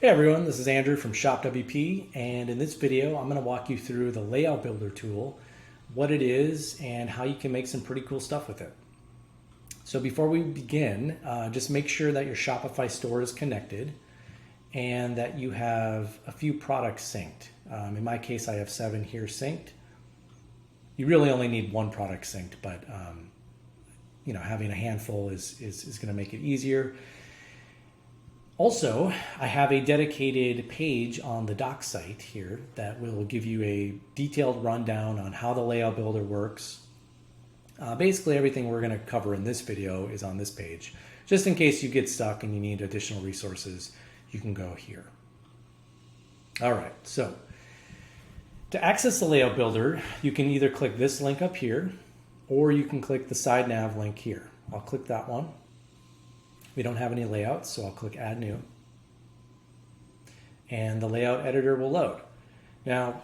Hey everyone, this is Andrew from ShopWP, and in this video I'm going to walk you through the Layout Builder tool, what it is, and how you can make some pretty cool stuff with it. So before we begin, just make sure that your Shopify store is connected and that you have a few products synced. In my case, I have 7 here synced. You really only need one product synced, but having a handful is going to make it easier. Also, I have a dedicated page on the doc site here that will give you a detailed rundown on how the Layout Builder works. Basically, everything we're going to cover in this video is on this page. Just in case you get stuck and you need additional resources, you can go here. All right, so to access the Layout Builder, you can either click this link up here, or you can click the side nav link here. I'll click that one. We don't have any layouts, so I'll click Add New. And the layout editor will load. Now,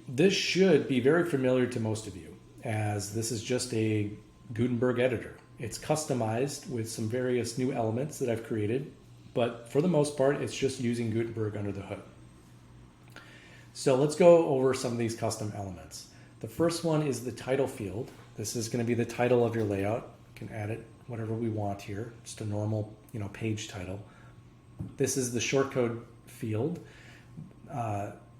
this should be very familiar to most of you, as this is just a Gutenberg editor. It's customized with some various new elements that I've created, but for the most part, it's just using Gutenberg under the hood. So let's go over some of these custom elements. The first one is the title field. This is going to be the title of your layout. You can add it whatever we want here, just a normal, page title. This is the shortcode field,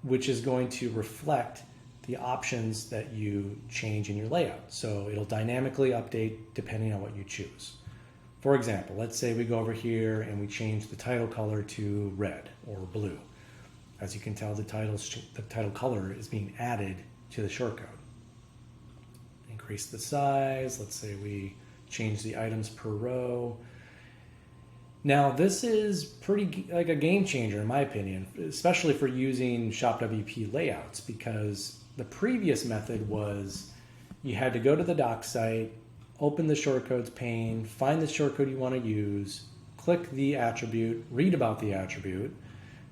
which is going to reflect the options that you change in your layout. So it'll dynamically update depending on what you choose. For example, let's say we go over here and we change the title color to red or blue. As you can tell, the title color is being added to the shortcode. Increase the size. Let's say we change the items per row. Now this is pretty like a game changer in my opinion, especially for using ShopWP layouts, because the previous method was you had to go to the doc site, open the shortcodes pane, find the shortcode you want to use, click the attribute, read about the attribute,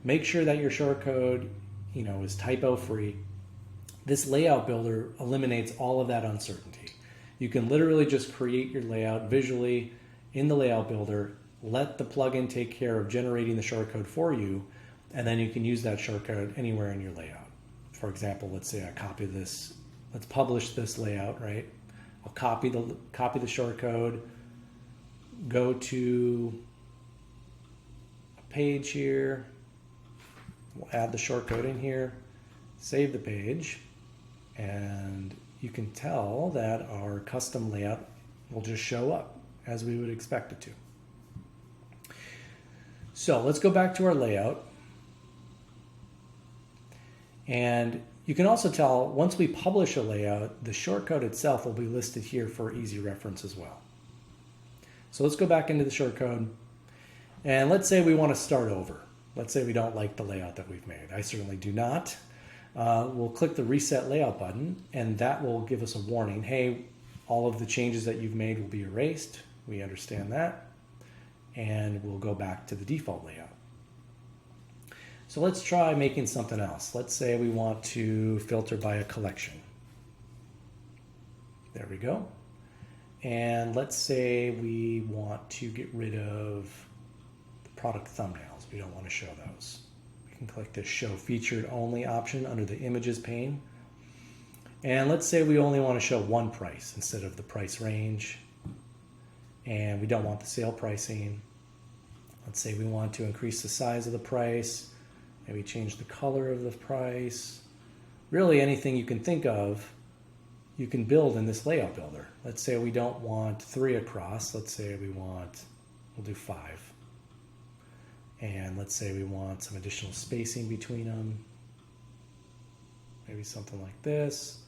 make sure that your shortcode is typo free. This layout builder eliminates all of that uncertainty. You can literally just create your layout visually in the layout builder, let the plugin take care of generating the shortcode for you, and then you can use that shortcode anywhere in your layout. For example, let's say I copy this, let's publish this layout, right? I'll copy the shortcode, go to a page here, we'll add the shortcode in here, save the page, and you can tell that our custom layout will just show up as we would expect it to. So let's go back to our layout. And you can also tell once we publish a layout, the shortcode itself will be listed here for easy reference as well. So let's go back into the shortcode. And let's say we want to start over. Let's say we don't like the layout that we've made. I certainly do not. We'll click the reset layout button, and that will give us a warning. Hey, all of the changes that you've made will be erased. We understand that. And we'll go back to the default layout. So let's try making something else. Let's say we want to filter by a collection. There we go. And let's say we want to get rid of the product thumbnails. We don't want to show those. Can click the show featured only option under the images pane. And let's say we only want to show one price instead of the price range. And we don't want the sale pricing. Let's say we want to increase the size of the price. Maybe change the color of the price. Really anything you can think of, you can build in this layout builder. Let's say we don't want 3 across. Let's say we'll do 5. And let's say we want some additional spacing between them. Maybe something like this.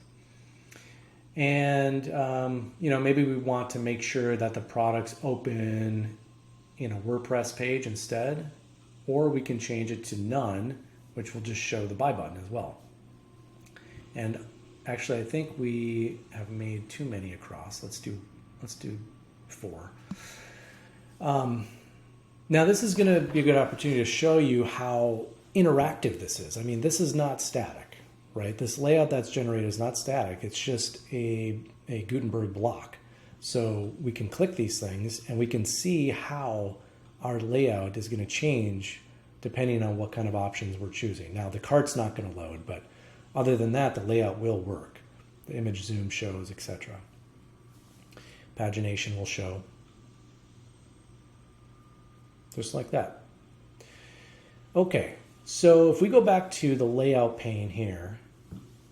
And, maybe we want to make sure that the products open in a WordPress page instead. Or we can change it to none, which will just show the buy button as well. And actually, I think we have made too many across. Let's do 4. Now this is going to be a good opportunity to show you how interactive this is. I mean, this is not static, right? This layout that's generated is not static. It's just a Gutenberg block. So we can click these things and we can see how our layout is going to change depending on what kind of options we're choosing. Now the cart's not going to load, but other than that, the layout will work. The image zoom shows, etc. Pagination will show. Just like that. Okay, so if we go back to the layout pane here,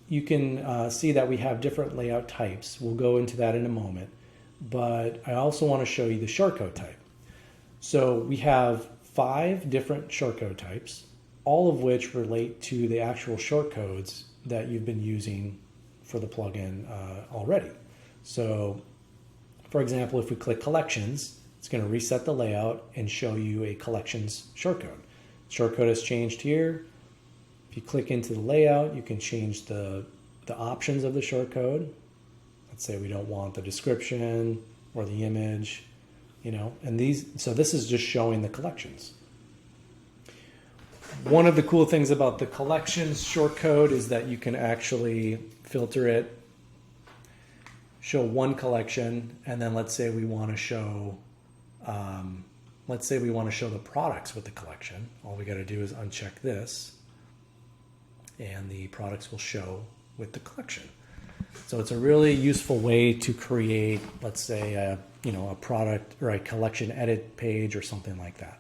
you can see that we have different layout types. We'll go into that in a moment, but I also want to show you the shortcode type. So we have 5 different shortcode types, all of which relate to the actual shortcodes that you've been using for the plugin already. So for example, if we click collections, it's going to reset the layout and show you a collections shortcode. Shortcode has changed here. If you click into the layout, you can change the options of the shortcode. Let's say we don't want the description or the image, you know, and so this is just showing the collections. One of the cool things about the collections shortcode is that you can actually filter it, show one collection, and then let's say we want to show the products with the collection. All we got to do is uncheck this, and the products will show with the collection. So it's a really useful way to create, let's say, a product or a collection edit page or something like that.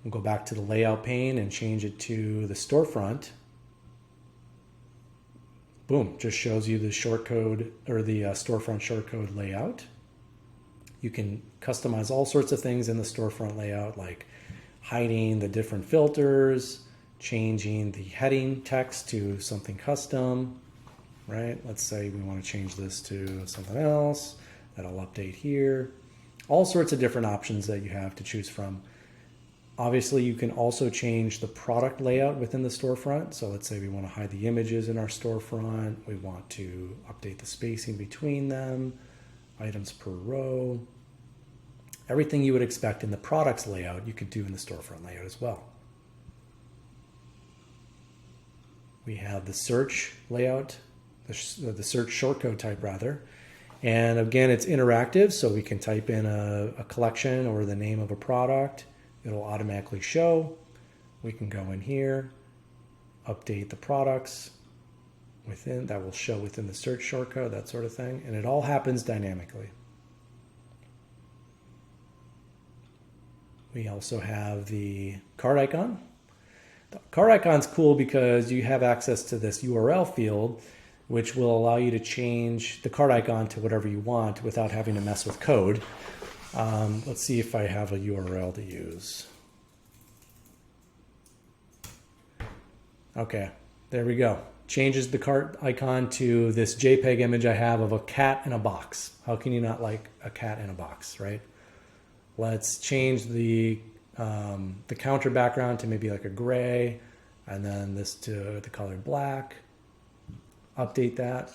We'll go back to the layout pane and change it to the storefront. Boom, just shows you the shortcode or the storefront shortcode layout. You can customize all sorts of things in the storefront layout, like hiding the different filters, changing the heading text to something custom, right? Let's say we want to change this to something else. That'll update here. All sorts of different options that you have to choose from. Obviously, you can also change the product layout within the storefront. So let's say we want to hide the images in our storefront. We want to update the spacing between them, items per row. Everything you would expect in the products layout, you could do in the storefront layout as well. We have the search layout, the search shortcode type rather. And again, it's interactive, so we can type in a collection or the name of a product. It'll automatically show. We can go in here, update the products within, that will show within the search shortcode, that sort of thing. And it all happens dynamically. We also have the cart icon. The cart icon's cool because you have access to this URL field, which will allow you to change the cart icon to whatever you want without having to mess with code. Let's see if I have a URL to use. Okay, there we go. Changes the cart icon to this JPEG image I have of a cat in a box. How can you not like a cat in a box, right? Let's change the counter background to maybe like a gray, and then this to the color black. Update that.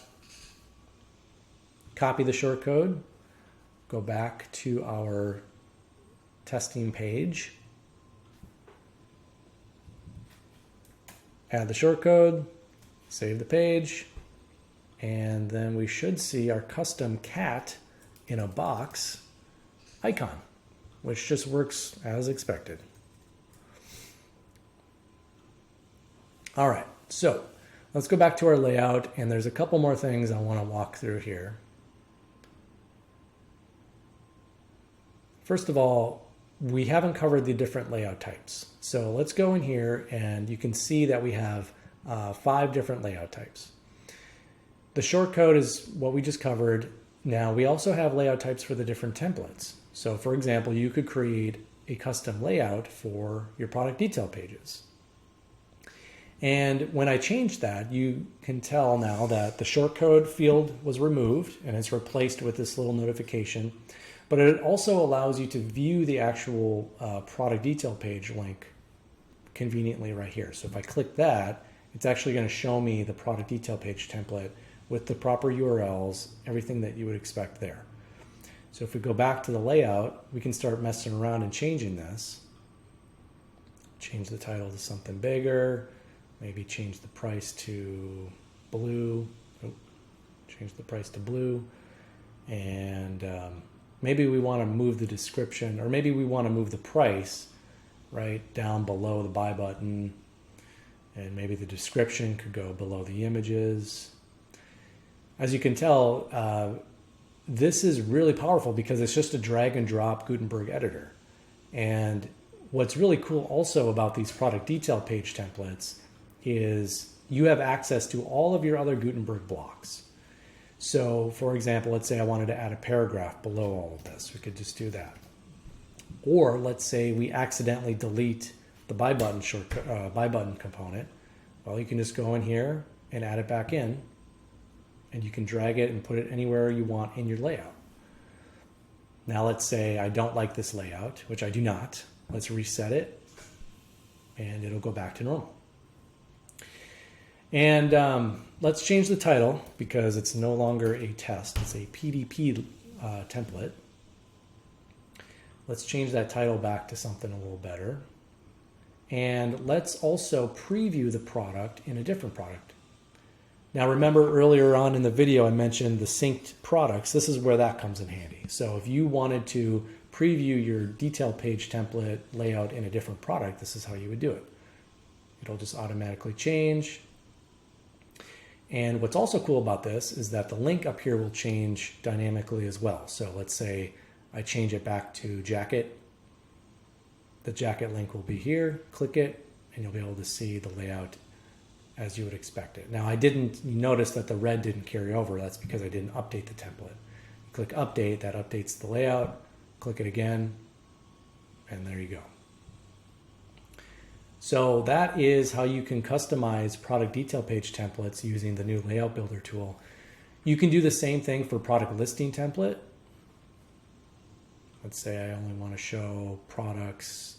Copy the shortcode. Go back to our testing page. Add the shortcode. Save the page. And then we should see our custom cat in a box icon, which just works as expected. All right, so let's go back to our layout, and there's a couple more things I want to walk through here. First of all, we haven't covered the different layout types. So let's go in here, and you can see that we have 5 different layout types. The shortcode is what we just covered. Now we also have layout types for the different templates. So for example, you could create a custom layout for your product detail pages. And when I changed that, you can tell now that the shortcode field was removed and it's replaced with this little notification. But it also allows you to view the actual product detail page link conveniently right here. So if I click that, it's actually going to show me the product detail page template with the proper URLs, everything that you would expect there. So if we go back to the layout, we can start messing around and changing this. Change the title to something bigger, maybe change the price to blue, change the price to blue, and maybe we want to move the description, or maybe we want to move the price right down below the buy button, and maybe the description could go below the images. As you can tell, this is really powerful because it's just a drag and drop Gutenberg editor. And what's really cool also about these product detail page templates is you have access to all of your other Gutenberg blocks. So for example, let's say I wanted to add a paragraph below all of this. We could just do that. Or let's say we accidentally delete the buy button buy button component. Well, you can just go in here and add it back in, and you can drag it and put it anywhere you want in your layout. Now let's say I don't like this layout, which I do not. Let's reset it, and it'll go back to normal. And let's change the title because it's no longer a test. It's a PDP template. Let's change that title back to something a little better. And let's also preview the product in a different product. Now remember earlier on in the video I mentioned the synced products. This is where that comes in handy. So if you wanted to preview your detail page template layout in a different product, this is how you would do it. It'll just automatically change. And what's also cool about this is that the link up here will change dynamically as well. So let's say I change it back to jacket. The jacket link will be here. Click it, and you'll be able to see the layout as you would expect it. Now I didn't notice that the red didn't carry over. That's because I didn't update the template. Click update, that updates the layout. Click it again, and there you go. So that is how you can customize product detail page templates using the new Layout Builder tool. You can do the same thing for product listing template. Let's say I only want to show products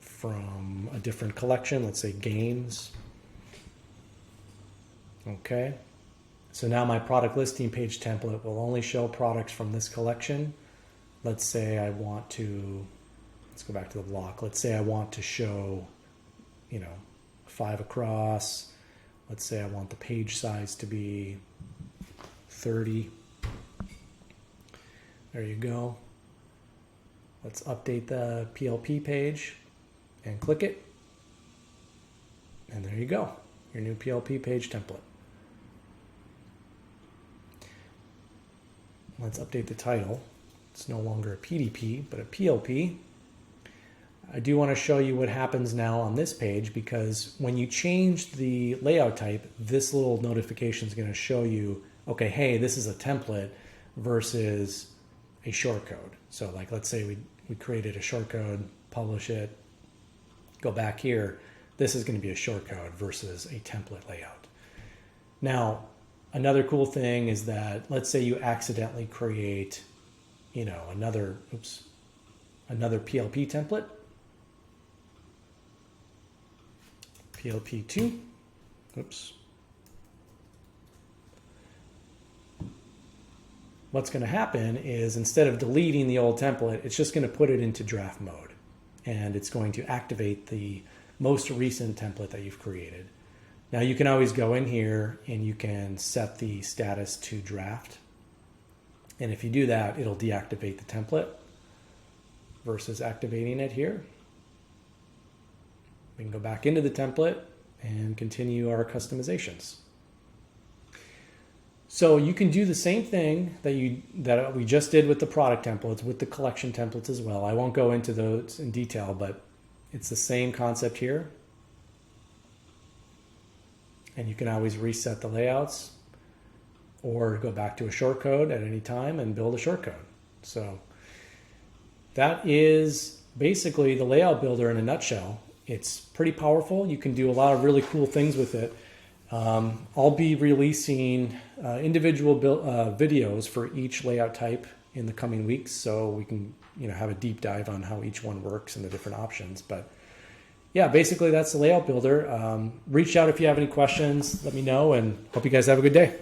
from a different collection, let's say games. Okay, so now my product listing page template will only show products from this collection. Let's say I want to, let's go back to the block. Let's say I want to show, 5 across. Let's say I want the page size to be 30. There you go. Let's update the PLP page and click it. And there you go, your new PLP page template. Let's update the title. It's no longer a PDP, but a PLP. I do want to show you what happens now on this page, because when you change the layout type, this little notification is going to show you, okay, hey, this is a template versus a shortcode. So like, let's say we created a shortcode, publish it, go back here. This is going to be a shortcode versus a template layout. Now, another cool thing is that, let's say you accidentally create, another PLP template, PLP2, What's going to happen is, instead of deleting the old template, it's just going to put it into draft mode, and it's going to activate the most recent template that you've created. Now you can always go in here and you can set the status to draft. And if you do that, it'll deactivate the template versus activating it here. We can go back into the template and continue our customizations. So you can do the same thing that we just did with the product templates, with the collection templates as well. I won't go into those in detail, but it's the same concept here. And you can always reset the layouts or go back to a shortcode at any time and build a shortcode. So that is basically the Layout Builder in a nutshell. It's pretty powerful. You can do a lot of really cool things with it. I'll be releasing individual videos for each layout type in the coming weeks, so we can have a deep dive on how each one works and the different options. But yeah, basically that's the Layout Builder. Reach out if you have any questions. Let me know, and hope you guys have a good day.